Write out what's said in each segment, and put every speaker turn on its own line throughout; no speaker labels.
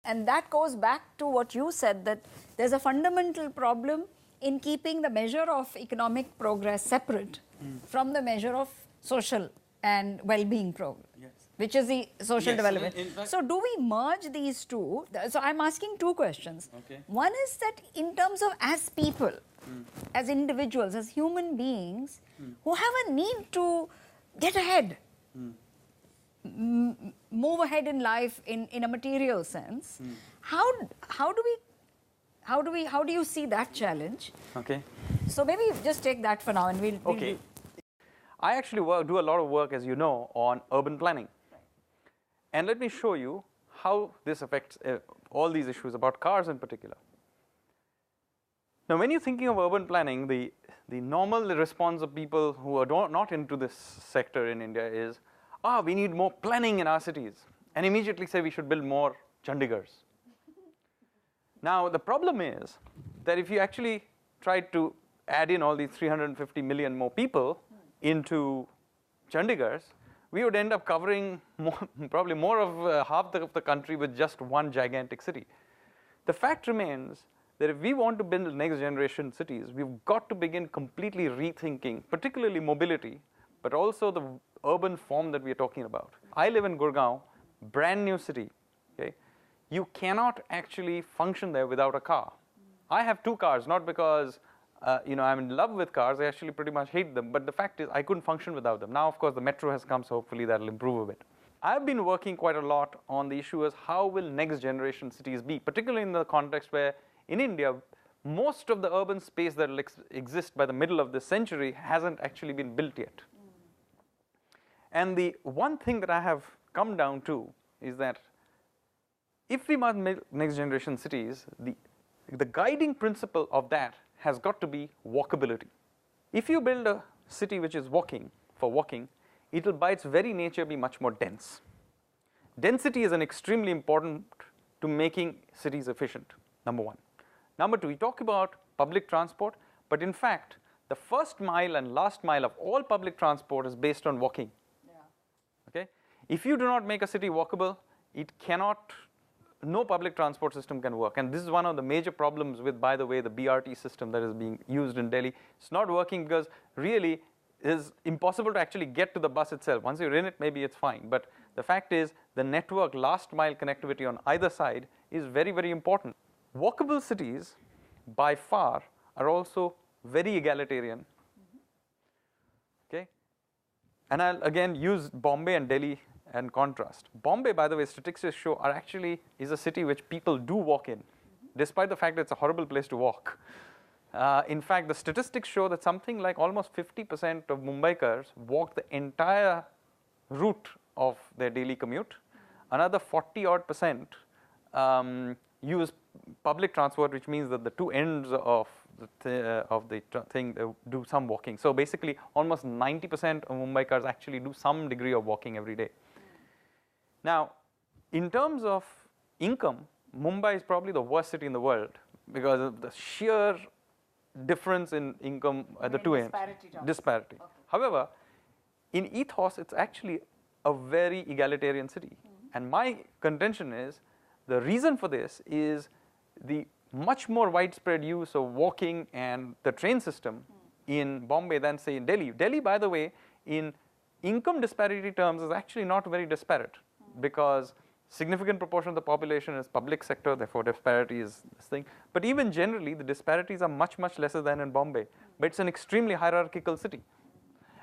And that goes back to what you said, that there's a fundamental problem in keeping the measure of economic progress separate from the measure of social and well-being progress, which is the social development. So do we merge these two? So I'm asking two questions. One is that in terms of as people, as individuals, as human beings who have a need to get ahead, move ahead in life in a material sense, how do you see that challenge?
Okay.
So maybe just take that for now, and we'll
okay. I actually do a lot of work, as you know, on urban planning. And let me show you how this affects all these issues about cars in particular. Now, when you're thinking of urban planning, the normal response of people who are not into this sector in India is, we need more planning in our cities, and immediately say we should build more Chandigarhs. Now, the problem is that if you actually try to add in all these 350 million more people into Chandigarhs, we would end up covering probably more of half the country with just one gigantic city. The fact remains that if we want to build next generation cities, we've got to begin completely rethinking, particularly mobility, but also the urban form that we are talking about. I live in Gurgaon, brand new city. Okay? You cannot actually function there without a car. I have 2 cars, not because I'm in love with cars. I actually pretty much hate them. But the fact is, I couldn't function without them. Now, of course, the metro has come, so hopefully that'll improve a bit. I've been working quite a lot on the issue as how will next generation cities be, particularly in the context where in India, most of the urban space that will exist by the middle of this century hasn't actually been built yet. And the one thing that I have come down to is that if we must make next generation cities, the guiding principle of that has got to be walkability. If you build a city which is for walking, it will by its very nature be much more dense. Density is an extremely important to making cities efficient, number one. Number two, we talk about public transport, but in fact, the first mile and last mile of all public transport is based on walking. Okay? If you do not make a city walkable, no public transport system can work. And this is one of the major problems with, by the way, the BRT system that is being used in Delhi. It's not working because really it is impossible to actually get to the bus itself. Once you're in it, maybe it's fine. But the fact is, the network last mile connectivity on either side is very, very important. Walkable cities, by far, are also very egalitarian. Okay? And I'll again use Bombay and Delhi and contrast. Bombay, by the way, statistics show is a city which people do walk in, despite the fact that it's a horrible place to walk. In fact, the statistics show that something like almost 50% of Mumbaikars walk the entire route of their daily commute. Another 40-odd% use public transport, which means that the two ends of the thing do some walking. So basically, almost 90% of Mumbaikars actually do some degree of walking every day. Now, in terms of income, Mumbai is probably the worst city in the world because of the sheer difference in income at the two ends. Disparity. Okay. However, in ethos, it's actually a very egalitarian city. And my contention is, the reason for this is the much more widespread use of walking and the train system in Bombay than, say, in Delhi. Delhi, by the way, in income disparity terms is actually not very disparate because significant proportion of the population is public sector, therefore disparity is this thing. But even generally, the disparities are much, much lesser than in Bombay. But it's an extremely hierarchical city.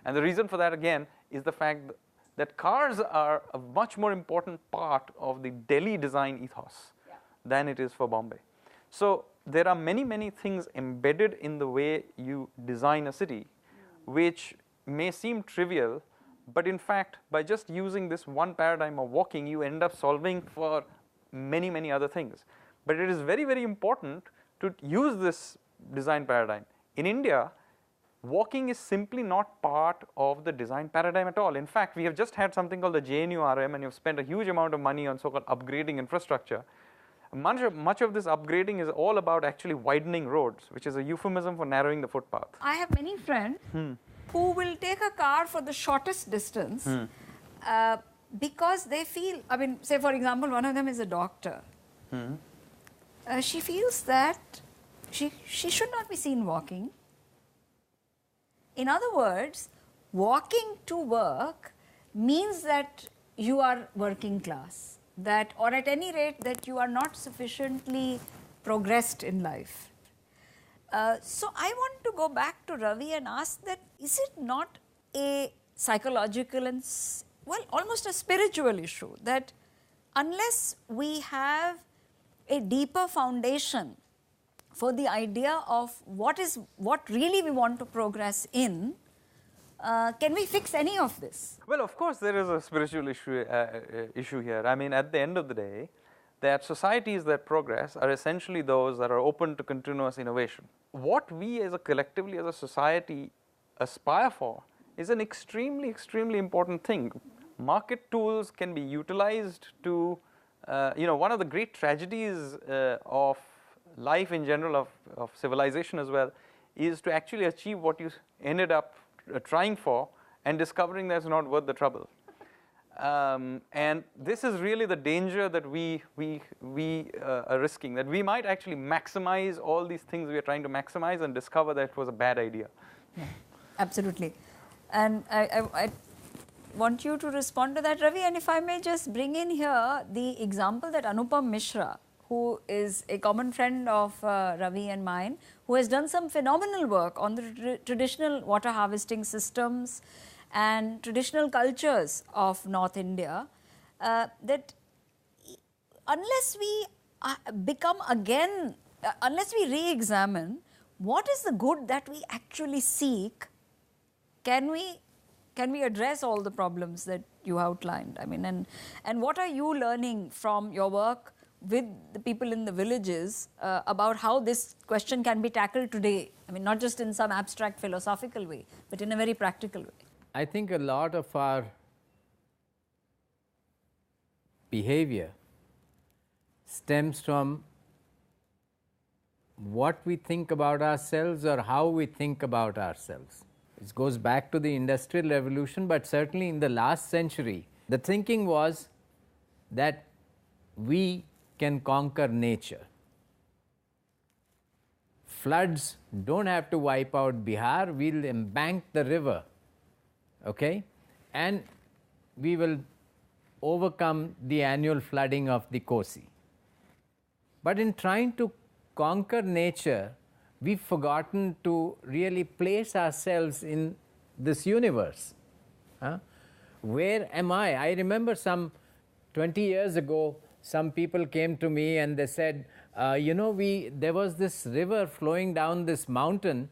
And the reason for that, again, is the fact that cars are a much more important part of the Delhi design ethos than it is for Bombay. So there are many, many things embedded in the way you design a city which may seem trivial, but in fact, by just using this one paradigm of walking, you end up solving for many, many other things. But it is very, very important to use this design paradigm. In India, walking is simply not part of the design paradigm at all. In fact, we have just had something called the JNURM, and you've spent a huge amount of money on so-called upgrading infrastructure. Much of this upgrading is all about actually widening roads, which is a euphemism for narrowing the footpath.
I have many friends who will take a car for the shortest distance because they feel, say for example, one of them is a doctor. She feels that she should not be seen walking. In other words, walking to work means that you are working class, that, or at any rate, that you are not sufficiently progressed in life. So I want to go back to Ravi and ask that, is it not a psychological and, well, almost a spiritual issue, that unless we have a deeper foundation for the idea of what really we want to progress in, can we fix any of this?
Well, of course, there is a spiritual issue here. I mean, at the end of the day, that societies that progress are essentially those that are open to continuous innovation. What we as a collectively, as a society, aspire for is an extremely, extremely important thing. Market tools can be utilized to, one of the great tragedies of life in general, of civilization as well, is to actually achieve what you ended up trying for and discovering that's not worth the trouble. And this is really the danger that we are risking, that we might actually maximize all these things we are trying to maximize and discover that it was a bad idea.
Yeah, absolutely. And I want you to respond to that, Ravi. And if I may just bring in here the example that Anupam Mishra, who is a common friend of Ravi and mine, who has done some phenomenal work on the traditional water harvesting systems and traditional cultures of North India, that unless we become again, unless we re-examine what is the good that we actually seek, can we address all the problems that you outlined? I mean, and what are you learning from your work with the people in the villages about how this question can be tackled today? I mean, not just in some abstract philosophical way, but in a very practical way.
I think a lot of our behavior stems from what we think about ourselves or how we think about ourselves. It goes back to the Industrial Revolution, but certainly in the last century, the thinking was that we can conquer nature. Floods don't have to wipe out Bihar, we'll embank the river, okay? And we will overcome the annual flooding of the Kosi. But in trying to conquer nature, we've forgotten to really place ourselves in this universe. Where am I? I remember some 20 years ago, some people came to me and they said, there was this river flowing down this mountain,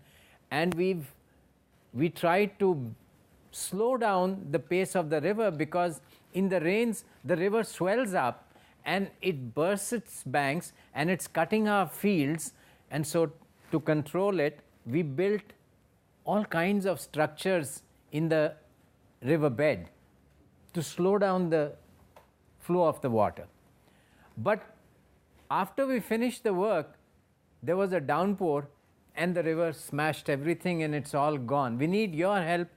and we tried to slow down the pace of the river because in the rains, the river swells up and it bursts its banks and it's cutting our fields. And so to control it, we built all kinds of structures in the riverbed to slow down the flow of the water. But after we finished the work, there was a downpour and the river smashed everything and it's all gone. We need your help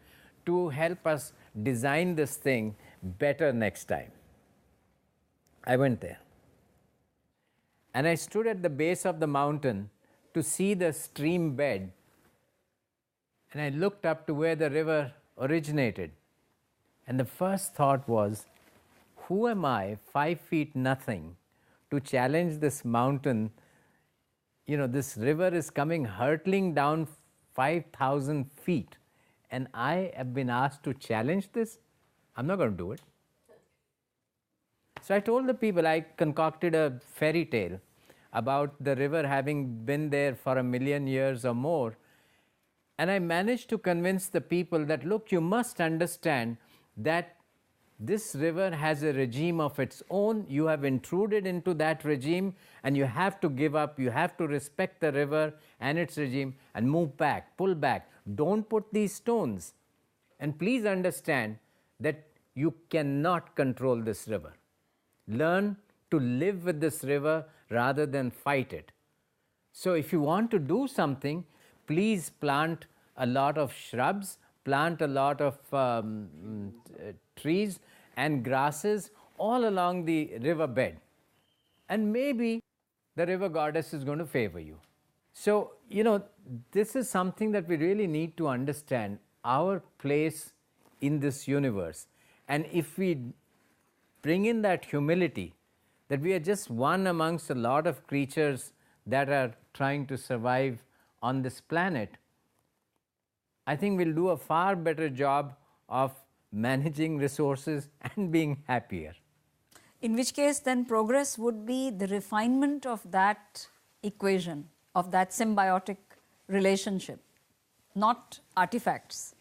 to help us design this thing better next time. I went there and I stood at the base of the mountain to see the stream bed, and I looked up to where the river originated, and the first thought was, who am I, 5 feet nothing, to challenge this mountain? This river is coming hurtling down 5,000 feet, and I have been asked to challenge this? I'm not going to do it. So I told the people, I concocted a fairy tale about the river having been there for 1 million years or more. And I managed to convince the people that, look, you must understand that this river has a regime of its own. You have intruded into that regime and you have to give up. You have to respect the river and its regime and move back, pull back. Don't put these stones. And please understand that you cannot control this river. Learn to live with this river rather than fight it. So if you want to do something, please plant a lot of shrubs, plant a lot of trees and grasses all along the river bed. and maybe the river goddess is going to favor you. So, this is something that we really need to understand, our place in this universe. And if we bring in that humility, that we are just one amongst a lot of creatures that are trying to survive on this planet, I think we'll do a far better job of managing resources and being happier.
In which case, then progress would be the refinement of that equation, of that symbiotic relationship, not artifacts.